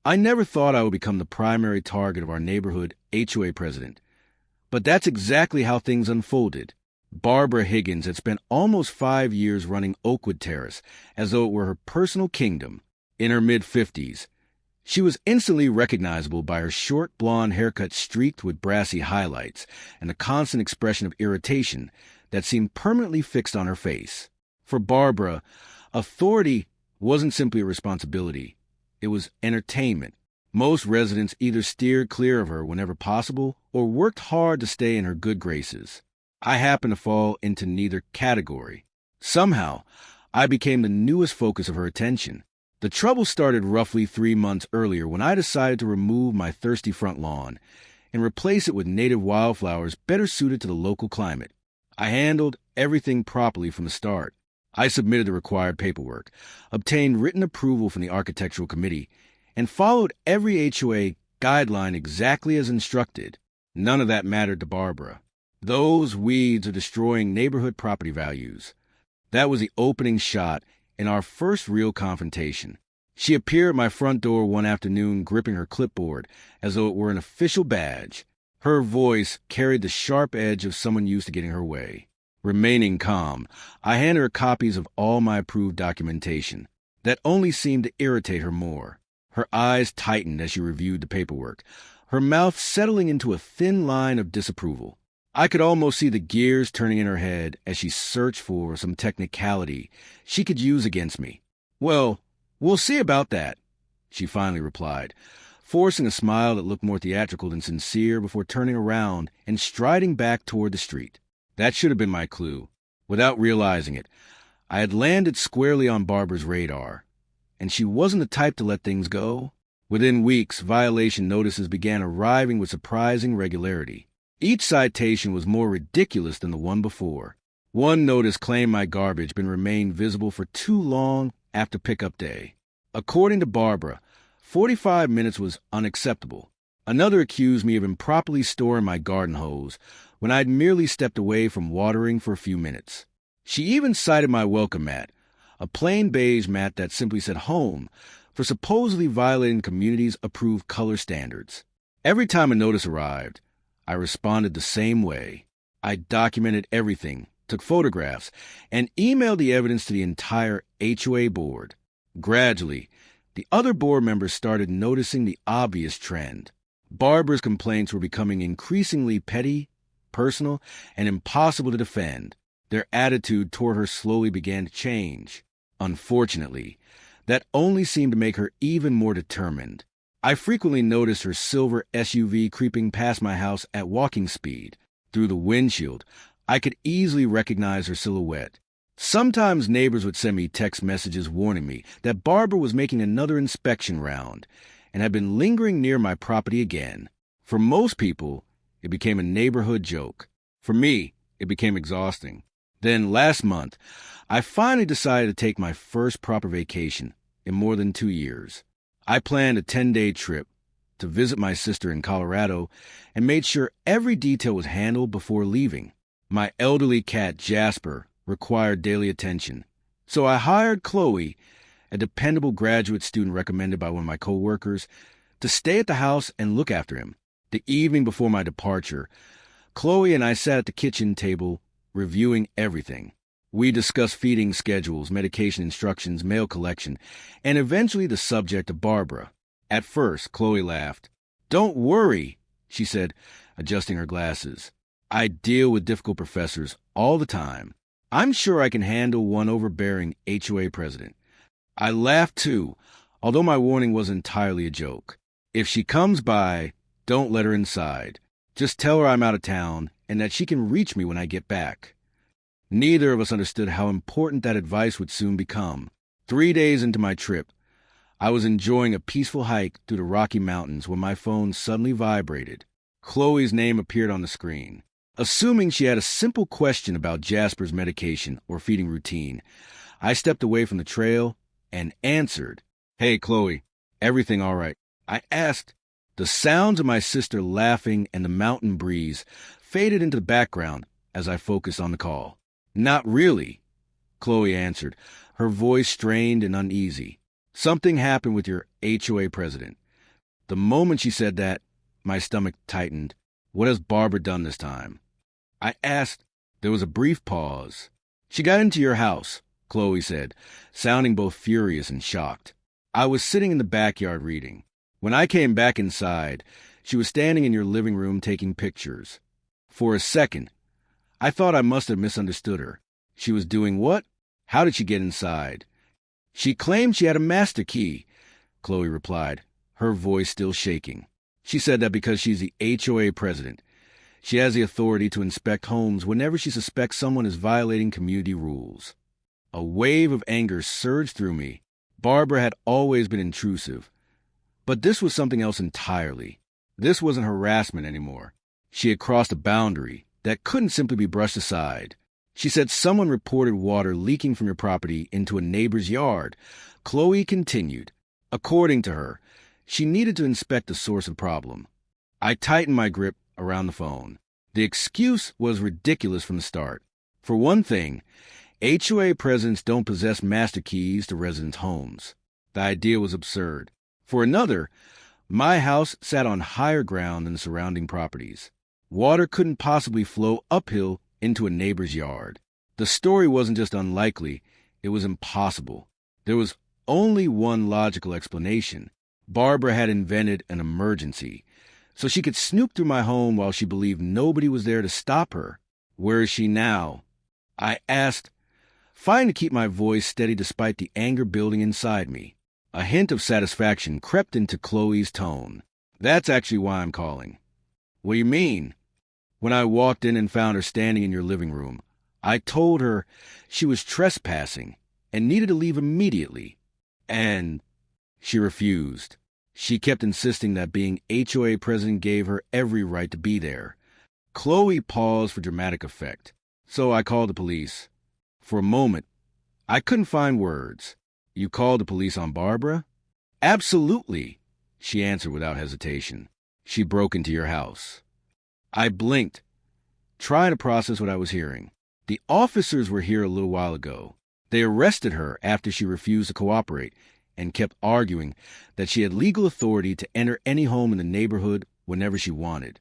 I never thought I would become the primary target of our neighborhood HOA president, but that's exactly how things unfolded. Barbara Higgins had spent almost 5 years running Oakwood Terrace as though it were her personal kingdom. In her mid-50s, she was instantly recognizable by her short blonde haircut streaked with brassy highlights and a constant expression of irritation that seemed permanently fixed on her face. For Barbara, authority wasn't simply a responsibility. It was entertainment. Most residents either steered clear of her whenever possible or worked hard to stay in her good graces. I happened to fall into neither category. Somehow, I became the newest focus of her attention. The trouble started roughly 3 months earlier when I decided to remove my thirsty front lawn and replace it with native wildflowers better suited to the local climate. I handled everything properly from the start. I submitted the required paperwork, obtained written approval from the architectural committee, and followed every HOA guideline exactly as instructed. None of that mattered to Barbara. Those weeds are destroying neighborhood property values. That was the opening shot in our first real confrontation. She appeared at my front door one afternoon gripping her clipboard as though it were an official badge. Her voice carried the sharp edge of someone used to getting her way. Remaining calm, I handed her copies of all my approved documentation. That only seemed to irritate her more. Her eyes tightened as she reviewed the paperwork, her mouth settling into a thin line of disapproval. I could almost see the gears turning in her head as she searched for some technicality she could use against me. "Well, we'll see about that," she finally replied, forcing a smile that looked more theatrical than sincere before turning around and striding back toward the street. That should have been my clue. Without realizing it, I had landed squarely on Barbara's radar, and she wasn't the type to let things go. Within weeks, violation notices began arriving with surprising regularity. Each citation was more ridiculous than the one before. One notice claimed my garbage had remained visible for too long after pickup day. According to Barbara, 45 minutes was unacceptable. Another accused me of improperly storing my garden hose when I'd merely stepped away from watering for a few minutes. She even cited my welcome mat, a plain beige mat that simply said home, for supposedly violating the community's approved color standards. Every time a notice arrived, I responded the same way. I documented everything, took photographs, and emailed the evidence to the entire HOA board. Gradually, the other board members started noticing the obvious trend. Barbara's complaints were becoming increasingly petty, personal, and impossible to defend. Their attitude toward her slowly began to change. Unfortunately, that only seemed to make her even more determined. I frequently noticed her silver SUV creeping past my house at walking speed. Through the windshield, I could easily recognize her silhouette. Sometimes neighbors would send me text messages warning me that Barbara was making another inspection round and had been lingering near my property again. For most people, it became a neighborhood joke. For me, it became exhausting. Then last month, I finally decided to take my first proper vacation in more than 2 years. I planned a 10-day trip to visit my sister in Colorado and made sure every detail was handled before leaving. My elderly cat, Jasper, required daily attention, so I hired Chloe, a dependable graduate student recommended by one of my co-workers, to stay at the house and look after him. The evening before my departure, Chloe and I sat at the kitchen table reviewing everything. We discussed feeding schedules, medication instructions, mail collection, and eventually the subject of Barbara. At first, Chloe laughed. "Don't worry," she said, adjusting her glasses. "I deal with difficult professors all the time. I'm sure I can handle one overbearing HOA president." I laughed too, although my warning was entirely a joke. "If she comes by, don't let her inside. Just tell her I'm out of town and that she can reach me when I get back." Neither of us understood how important that advice would soon become. 3 days into my trip, I was enjoying a peaceful hike through the Rocky Mountains when my phone suddenly vibrated. Chloe's name appeared on the screen. Assuming she had a simple question about Jasper's medication or feeding routine, I stepped away from the trail and answered. "Hey, Chloe, everything all right?" I asked. The sounds of my sister laughing and the mountain breeze faded into the background as I focused on the call. "Not really," Chloe answered, her voice strained and uneasy. "Something happened with your HOA president. The moment she said that, my stomach tightened. What has Barbara done this time? I asked. There was a brief pause. She got into your house, Chloe said, sounding both furious and shocked. I was sitting in the backyard reading. When I came back inside, she was standing in your living room taking pictures. For a second, I thought I must have misunderstood her. She was doing what? How did she get inside? She claimed she had a master key, Chloe replied, her voice still shaking. She said that because she's the HOA president, she has the authority to inspect homes whenever she suspects someone is violating community rules. A wave of anger surged through me. Barbara had always been intrusive. But this was something else entirely. This wasn't harassment anymore. She had crossed a boundary that couldn't simply be brushed aside. She said someone reported water leaking from your property into a neighbor's yard. Chloe continued. According to her, she needed to inspect the source of the problem. I tightened my grip around the phone. The excuse was ridiculous from the start. For one thing, HOA presidents don't possess master keys to residents' homes. The idea was absurd. For another, my house sat on higher ground than the surrounding properties. Water couldn't possibly flow uphill into a neighbor's yard. The story wasn't just unlikely, it was impossible. There was only one logical explanation. Barbara had invented an emergency, so she could snoop through my home while she believed nobody was there to stop her. Where is she now? I asked, fighting to keep my voice steady despite the anger building inside me. A hint of satisfaction crept into Chloe's tone. That's actually why I'm calling. What do you mean? When I walked in and found her standing in your living room, I told her she was trespassing and needed to leave immediately. And she refused. She kept insisting that being HOA president gave her every right to be there. Chloe paused for dramatic effect, so I called the police. For a moment, I couldn't find words. You called the police on Barbara? Absolutely, she answered without hesitation. She broke into your house. I blinked, trying to process what I was hearing. The officers were here a little while ago. They arrested her after she refused to cooperate and kept arguing that she had legal authority to enter any home in the neighborhood whenever she wanted.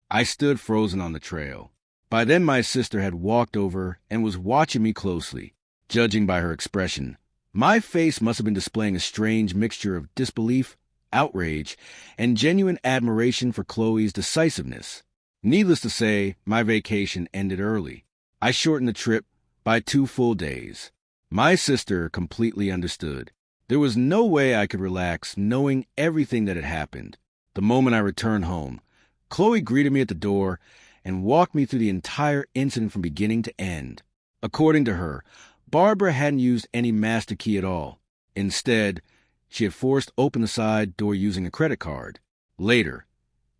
I stood frozen on the trail. By then my sister had walked over and was watching me closely. Judging by her expression, my face must have been displaying a strange mixture of disbelief, outrage, and genuine admiration for Chloe's decisiveness. Needless to say, my vacation ended early. I shortened the trip by 2 full days. My sister completely understood. There was no way I could relax knowing everything that had happened. The moment I returned home, Chloe greeted me at the door and walked me through the entire incident from beginning to end. According to her, Barbara hadn't used any master key at all. Instead, she had forced open the side door using a credit card. Later,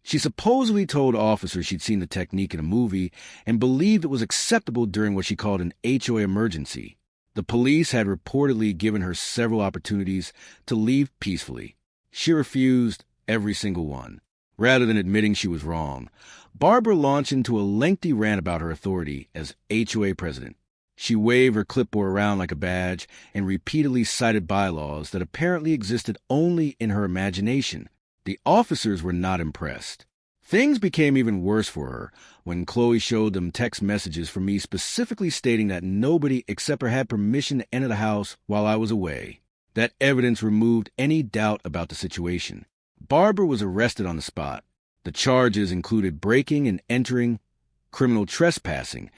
she supposedly told officers she'd seen the technique in a movie and believed it was acceptable during what she called an HOA emergency. The police had reportedly given her several opportunities to leave peacefully. She refused every single one. Rather than admitting she was wrong, Barbara launched into a lengthy rant about her authority as HOA president. She waved her clipboard around like a badge and repeatedly cited bylaws that apparently existed only in her imagination. The officers were not impressed. Things became even worse for her when Chloe showed them text messages from me specifically stating that nobody except her had permission to enter the house while I was away. That evidence removed any doubt about the situation. Barbara was arrested on the spot. The charges included breaking and entering, criminal trespassing,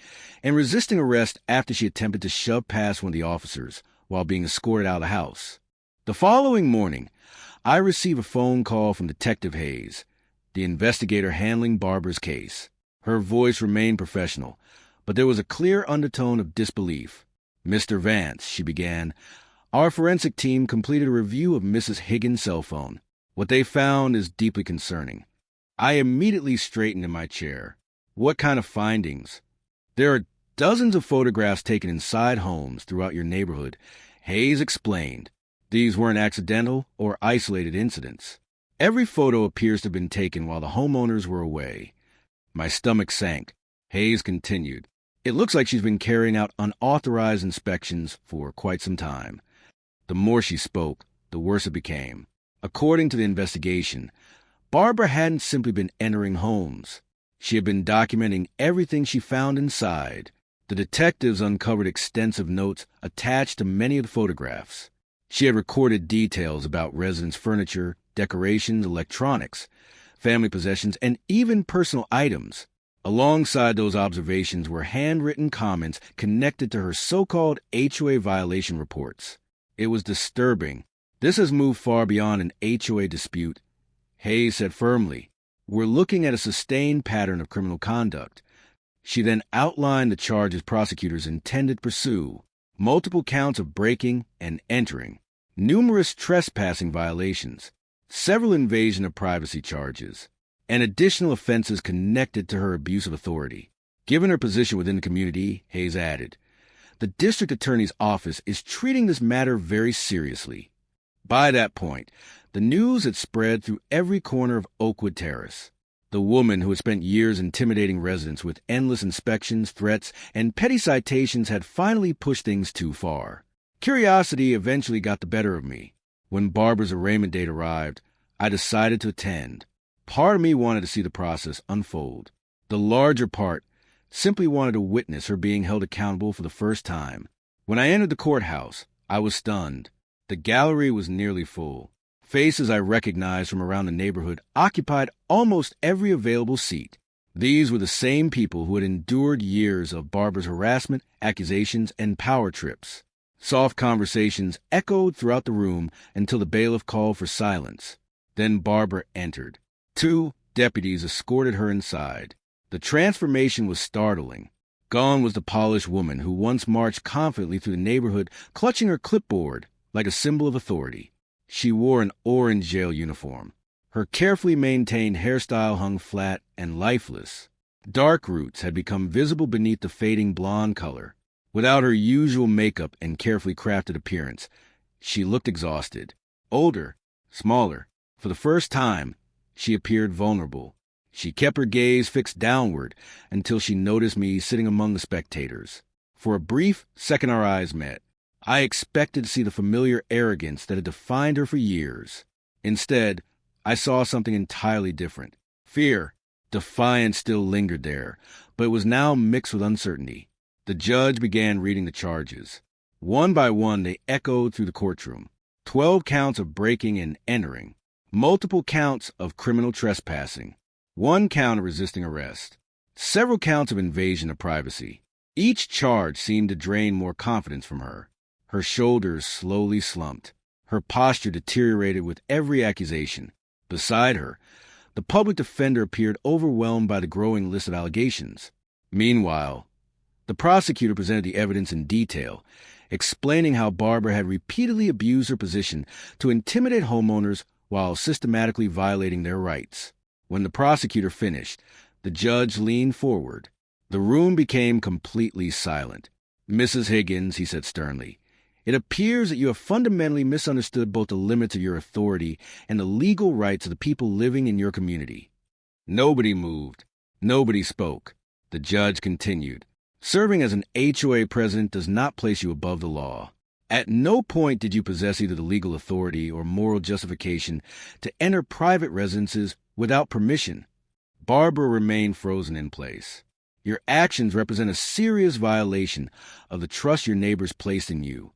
and resisting arrest after she attempted to shove past one of the officers while being escorted out of the house. The following morning, I received a phone call from Detective Hayes, the investigator handling Barbara's case. Her voice remained professional, but there was a clear undertone of disbelief. Mr. Vance, she began, our forensic team completed a review of Mrs. Higgins' cell phone. What they found is deeply concerning. I immediately straightened in my chair. What kind of findings? There are dozens of photographs taken inside homes throughout your neighborhood, Hayes explained. These weren't accidental or isolated incidents. Every photo appears to have been taken while the homeowners were away. My stomach sank. Hayes continued. It looks like she's been carrying out unauthorized inspections for quite some time. The more she spoke, the worse it became. According to the investigation, Barbara hadn't simply been entering homes. She had been documenting everything she found inside. The detectives uncovered extensive notes attached to many of the photographs. She had recorded details about residents' furniture, decorations, electronics, family possessions, and even personal items. Alongside those observations were handwritten comments connected to her so-called HOA violation reports. It was disturbing. This has moved far beyond an HOA dispute. Hayes said firmly, "We're looking at a sustained pattern of criminal conduct." She then outlined the charges prosecutors intended to pursue: multiple counts of breaking and entering, numerous trespassing violations, several invasion of privacy charges, and additional offenses connected to her abuse of authority. Given her position within the community, Hayes added, the district attorney's office is treating this matter very seriously. By that point, the news had spread through every corner of Oakwood Terrace. The woman who had spent years intimidating residents with endless inspections, threats, and petty citations had finally pushed things too far. Curiosity eventually got the better of me. When Barbara's arraignment date arrived, I decided to attend. Part of me wanted to see the process unfold. The larger part simply wanted to witness her being held accountable for the first time. When I entered the courthouse, I was stunned. The gallery was nearly full. Faces I recognized from around the neighborhood occupied almost every available seat. These were the same people who had endured years of Barbara's harassment, accusations, and power trips. Soft conversations echoed throughout the room until the bailiff called for silence. Then Barbara entered. 2 deputies escorted her inside. The transformation was startling. Gone was the polished woman who once marched confidently through the neighborhood, clutching her clipboard like a symbol of authority. She wore an orange jail uniform. Her carefully maintained hairstyle hung flat and lifeless. Dark roots had become visible beneath the fading blonde color. Without her usual makeup and carefully crafted appearance, she looked exhausted. Older, smaller. For the first time, she appeared vulnerable. She kept her gaze fixed downward until she noticed me sitting among the spectators. For a brief second our eyes met. I expected to see the familiar arrogance that had defined her for years. Instead, I saw something entirely different. Fear. Defiance still lingered there, but it was now mixed with uncertainty. The judge began reading the charges. One by one, they echoed through the courtroom. 12 counts of breaking and entering. Multiple counts of criminal trespassing. 1 count of resisting arrest. Several counts of invasion of privacy. Each charge seemed to drain more confidence from her. Her shoulders slowly slumped. Her posture deteriorated with every accusation. Beside her, the public defender appeared overwhelmed by the growing list of allegations. Meanwhile, the prosecutor presented the evidence in detail, explaining how Barbara had repeatedly abused her position to intimidate homeowners while systematically violating their rights. When the prosecutor finished, the judge leaned forward. The room became completely silent. "Mrs. Higgins," he said sternly, "it appears that you have fundamentally misunderstood both the limits of your authority and the legal rights of the people living in your community." Nobody moved. Nobody spoke. The judge continued. "Serving as an HOA president does not place you above the law. At no point did you possess either the legal authority or moral justification to enter private residences without permission." Barbara remained frozen in place. "Your actions represent a serious violation of the trust your neighbors placed in you."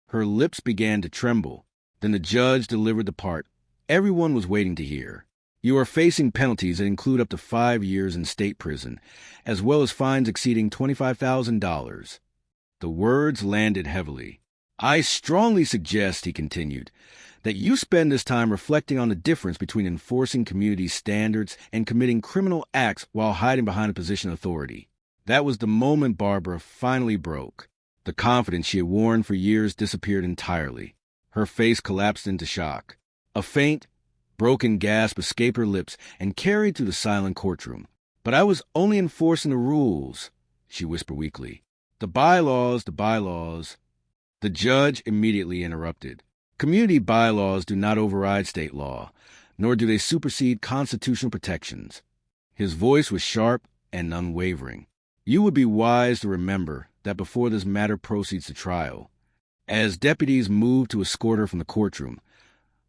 Her lips began to tremble. Then the judge delivered the part everyone was waiting to hear. "You are facing penalties that include up to 5 years in state prison, as well as fines exceeding $25,000. The words landed heavily. "I strongly suggest," he continued, "that you spend this time reflecting on the difference between enforcing community standards and committing criminal acts while hiding behind a position of authority." That was the moment Barbara finally broke. The confidence she had worn for years disappeared entirely. Her face collapsed into shock. A faint, broken gasp escaped her lips and carried through the silent courtroom. "But I was only enforcing the rules," she whispered weakly. The bylaws. The judge immediately interrupted. "Community bylaws do not override state law, nor do they supersede constitutional protections." His voice was sharp and unwavering. "You would be wise to remember that before this matter proceeds to trial." As deputies moved to escort her from the courtroom,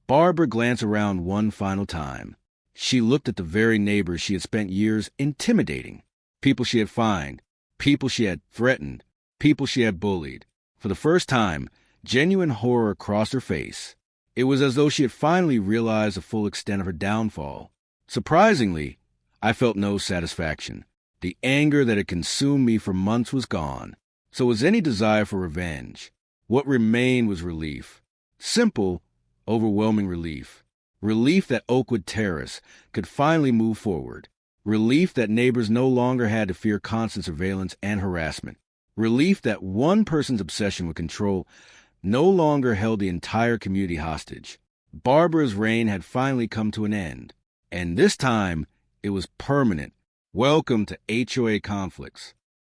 Barbara glanced around one final time. She looked at the very neighbors she had spent years intimidating. People she had fined, people she had threatened, people she had bullied. For the first time, genuine horror crossed her face. It was as though she had finally realized the full extent of her downfall. Surprisingly, I felt no satisfaction. The anger that had consumed me for months was gone. So was any desire for revenge. What remained was relief. Simple, overwhelming relief. Relief that Oakwood Terrace could finally move forward. Relief that neighbors no longer had to fear constant surveillance and harassment. Relief that one person's obsession with control no longer held the entire community hostage. Barbara's reign had finally come to an end. And this time, it was permanent. Welcome to HOA conflicts.